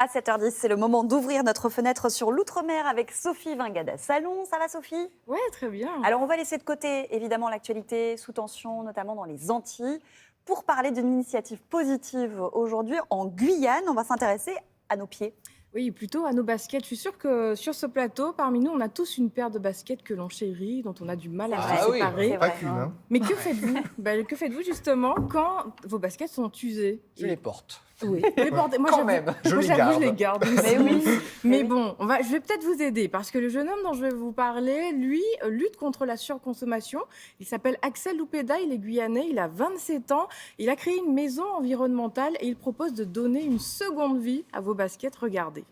À 7h10, c'est le moment d'ouvrir notre fenêtre sur l'outre-mer avec Sophie Vingada-Salon. Ça va, Sophie? Ouais, très bien. Alors, on va laisser de côté, évidemment, l'actualité sous tension, notamment dans les Antilles. Pour parler d'une initiative positive aujourd'hui, en Guyane, on va s'intéresser à nos pieds. Oui, plutôt à nos baskets. Je suis sûre que sur ce plateau, parmi nous, on a tous une paire de baskets que l'on chérit, dont on a du mal à se séparer. c'est Pas vrai. qu'une, hein. Mais que faites-vous? Que faites-vous justement quand vos baskets sont usées? Je les porte. Oui, vous les portez. Moi, Quand j'avoue- même. Je moi, les j'avoue, garde. je les garde. Mais oui. Mais bon, je vais peut-être vous aider parce que le jeune homme dont je vais vous parler, lui, lutte contre la surconsommation. Il s'appelle Axel Loupeda, il est guyanais, il a 27 ans. Il a créé une maison environnementale et il propose de donner une seconde vie à vos baskets. Regardez.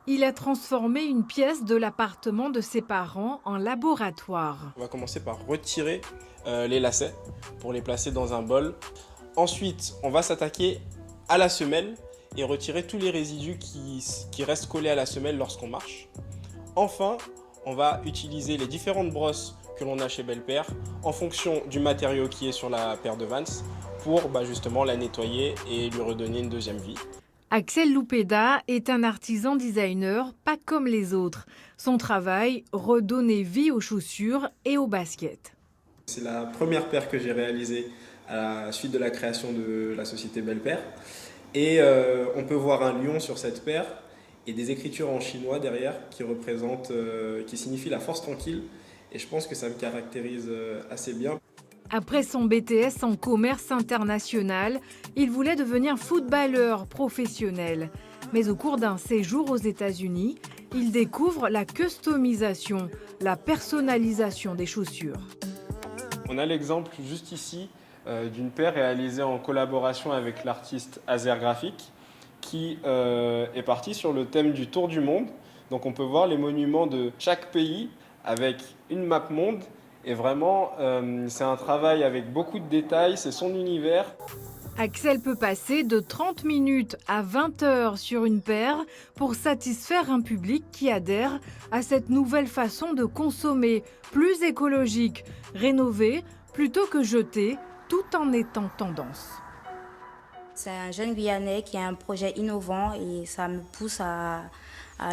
Il a transformé une pièce de l'appartement de ses parents en laboratoire. On va commencer par retirer les lacets pour les placer dans un bol. Ensuite, on va s'attaquer à la semelle et retirer tous les résidus qui restent collés à la semelle lorsqu'on marche. Enfin, on va utiliser les différentes brosses que l'on a chez Belpaire en fonction du matériau qui est sur la paire de Vans pour justement la nettoyer et lui redonner une deuxième vie. Axel Loupeda est un artisan designer pas comme les autres. Son travail, redonner vie aux chaussures et aux baskets. C'est la première paire que j'ai réalisée à la suite de la création de la société Belpaire. Et on peut voir un lion sur cette paire et des écritures en chinois derrière qui signifient la force tranquille. Et je pense que ça me caractérise assez bien. Après son BTS en commerce international, il voulait devenir footballeur professionnel. Mais au cours d'un séjour aux États-Unis, il découvre la customisation, la personnalisation des chaussures. On a l'exemple juste ici d'une paire réalisée en collaboration avec l'artiste Azer Graphic qui est parti sur le thème du Tour du monde. Donc on peut voir les monuments de chaque pays avec une map monde. Et vraiment, c'est un travail avec beaucoup de détails, c'est son univers. Axel peut passer de 30 minutes à 20 heures sur une paire pour satisfaire un public qui adhère à cette nouvelle façon de consommer, plus écologique, rénover plutôt que jeter, tout en étant tendance. C'est un jeune Guyanais qui a un projet innovant et ça me pousse à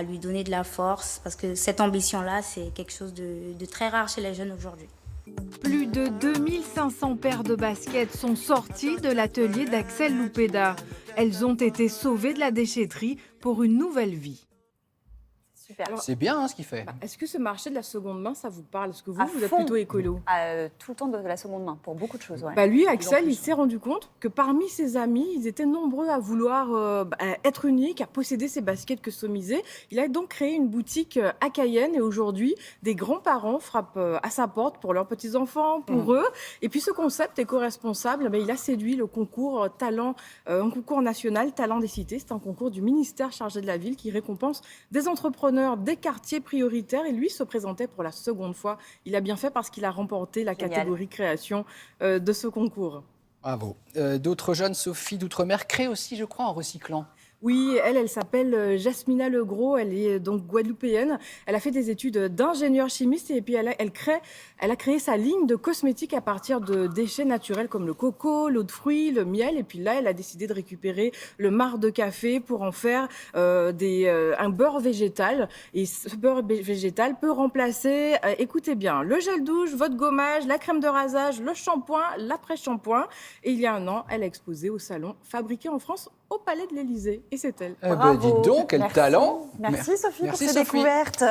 lui donner de la force parce que cette ambition-là, c'est quelque chose de très rare chez les jeunes aujourd'hui. Plus de 2500 paires de baskets sont sorties de l'atelier d'Axel Loupeda. Elles ont été sauvées de la déchetterie pour une nouvelle vie. Super. Alors, C'est bien ce qu'il fait. Est-ce que ce marché de la seconde main, ça vous parle? Est-ce que À vous êtes fond. plutôt écolo? Tout le temps de la seconde main, pour beaucoup de choses. Ouais. Lui, en Axel, plus. il s'est rendu compte que parmi ses amis, ils étaient nombreux à vouloir être uniques, à posséder ces baskets customisées. Il a donc créé une boutique à Cayenne et aujourd'hui, des grands-parents frappent à sa porte pour leurs petits-enfants, pour eux. Et puis ce concept éco-responsable, il a séduit le concours talent, un concours national Talent des cités. C'est un concours du ministère chargé de la ville qui récompense des entrepreneurs des quartiers prioritaires. Et lui se présentait pour la seconde fois. Il a bien fait parce qu'il a remporté la Génial. catégorie création de ce concours. Bravo. D'autres jeunes, Sophie d'Outre-mer, créent aussi, je crois, en recyclant. Oui, elle s'appelle Jasmina Legros, elle est donc guadeloupéenne. Elle a fait des études d'ingénieur chimiste et puis elle a créé sa ligne de cosmétiques à partir de déchets naturels comme le coco, l'eau de fruits, le miel. Et puis là, elle a décidé de récupérer le marc de café pour en faire un beurre végétal. Et ce beurre végétal peut remplacer, écoutez bien, le gel douche, votre gommage, la crème de rasage, le shampoing, l'après-shampoing. Et il y a un an, elle a exposé au salon Fabriqué en France au Palais de l'Élysée. Et c'est elle. Dis donc, quel Merci. talent. Merci Sophie Merci, pour ces Sophie. découvertes.